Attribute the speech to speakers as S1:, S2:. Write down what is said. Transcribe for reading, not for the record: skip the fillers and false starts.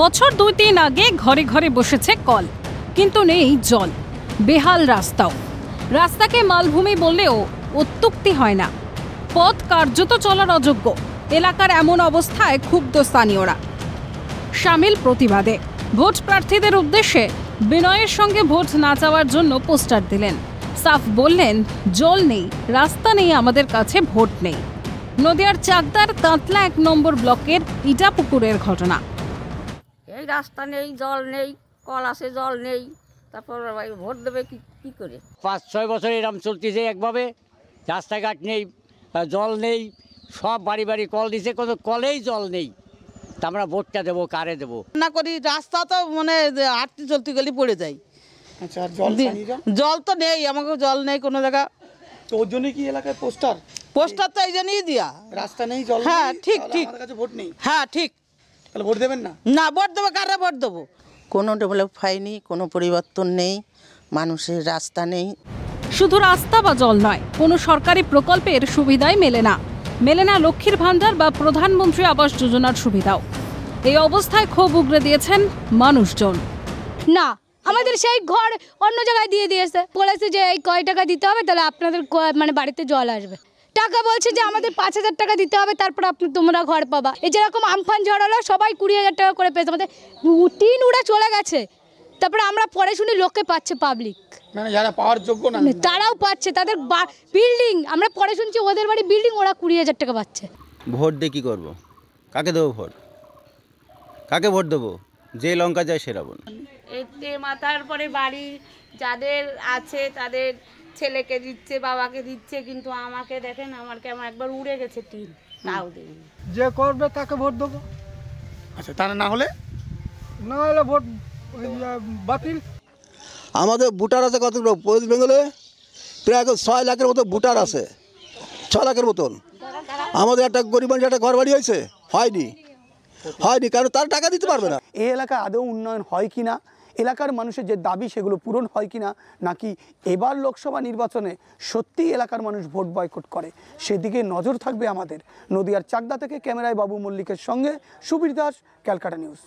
S1: বছর ২-৩ আগে ঘরে ঘরে বসেছে কল, কিন্তু নেই জল। বেহাল রাস্তাও। রাস্তাকে মালভূমি বললেও অত্যুক্তি হয় না। পথ কার্যত চলার অযোগ্য। এলাকার এমন অবস্থায় ক্ষুব্ধ স্থানীয়রা। শামিল প্রতিবাদে ভোট প্রার্থীদের উদ্দেশ্যে বিনয়ের সঙ্গে ভোট না চাওয়ার জন্য পোস্টার দিলেন। সাফ বললেন, জল নেই, রাস্তা নেই, আমাদের কাছে ভোট নেই। নদিয়ার চাকদার কাতলা ১ নম্বর ব্লকের ইটাপুকুরের ঘটনা।
S2: এই রাস্তা নেই, জল নেই, কল আছে, জল নেই, তারপর ভোট দেবে কি করে?
S3: ৫-৬ বছর এরকম চলতেছে একভাবে। রাস্তাঘাট নেই, জল নেই, সব বাড়ি বাড়ি কল দিছে, কত কলেই জল নেই। তা আমরা ভোটটা দেবো কারে দেবো
S4: না করি, রাস্তা তো মানে হাঁটতে চলতে গেলে পড়ে যাই।
S5: আচ্ছা,
S4: জল তো নেই, আমাকে জল নেই কোনো জায়গা।
S5: তো ওর জন্য কি এলাকায়
S4: পোস্টার তো এই জন্যই দিয়া।
S5: রাস্তা নেই, জল নেই।
S4: হ্যাঁ ঠিক ঠিক,
S5: আমাদের কাছে ভোট নেই।
S4: হ্যাঁ ঠিক।
S5: তাহলে ভোট দেবেন না?
S4: না, ভোট দেবো, কারে ভোট দেবো? কোনো ডেভেলপ হয়নি, কোনো পরিবর্তন নেই, মানুষের রাস্তা নেই।
S1: শুধু রাস্তা বা জল নয়, কোনো সরকারি প্রকল্পের সুবিধাই মেলে না। মেলে না লক্ষ্মীর ভান্ডার বা প্রধানমন্ত্রী আবাস যোজনার সুবিধাও। এই অবস্থায় ক্ষোভ উগরে দিয়েছেন মানুষজন।
S6: না, আমাদের সেই ঘর অন্য জায়গায় দিয়ে দিয়েছে, বলেছে যে এই কয় টাকা দিতে হবে, তাহলে আপনাদের মানে বাড়িতে জল আসবে। টাকা বলছে যে আমাদের ৫,০০০ টাকা দিতে হবে, তারপর তোমরা ঘর পাবা। এই যেরকম আমফান ঝড় হলো, সবাই ২০,০০০ টাকা করে পেয়েছে। আমাদের টিন উড়ে চলে গেছে, তারপরে আমরা পরে শুনি লোককে পাচ্ছে পাবলিক,
S5: মানে যারা পাওয়ার যোগ্য না
S6: তারাও পাচ্ছে। তাদের বিল্ডিং, আমরা পরে শুনছি ওদের বাড়ি বিল্ডিং, ওরা ২০,০০০ টাকা পাচ্ছে।
S7: ভোট দিয়ে কী করবো? কাকে দেবো ভোট? কাকে ভোট দেবো? যে লঙ্কা যায় সে রাবণ।
S2: এতে মাথার পরে বাড়ি যাদের আছে তাদের ছেলেকে দিচ্ছে, বাবাকে দিচ্ছে, কিন্তু আমাকে দেখেন, আমার কেমন একবার উড়ে গেছে টিন, তাও দেয়নি।
S8: যে করবে তাকে ভোট দেবো।
S5: আচ্ছা, তা না হলে
S8: ভোট বাতিল।
S9: আমাদের ভোটার আছে কতগুলো ওয়েস্ট বেঙ্গলে? প্রায় ৬ লাখের মতো ভোটার আছে, ৬ লাখের মতন। আমাদের একটা গরিব মানুষ একটা ঘর বাড়ি হয়েছে, হয়নি, কারণ তার টাকা দিতে পারবে না।
S5: এই এলাকায় আদৌ উন্নয়ন হয় কিনা, এলাকার মানুষের যে দাবি সেগুলো পূরণ হয় কিনা, নাকি এবার লোকসভা নির্বাচনে সত্যিই এলাকার মানুষ ভোট বয়কট করে, সেদিকে নজর থাকবে আমাদের। নদিয়ার চাকদা থেকে ক্যামেরায় বাবু মল্লিকের সঙ্গে সুবীর দাস, ক্যালকাটা নিউজ।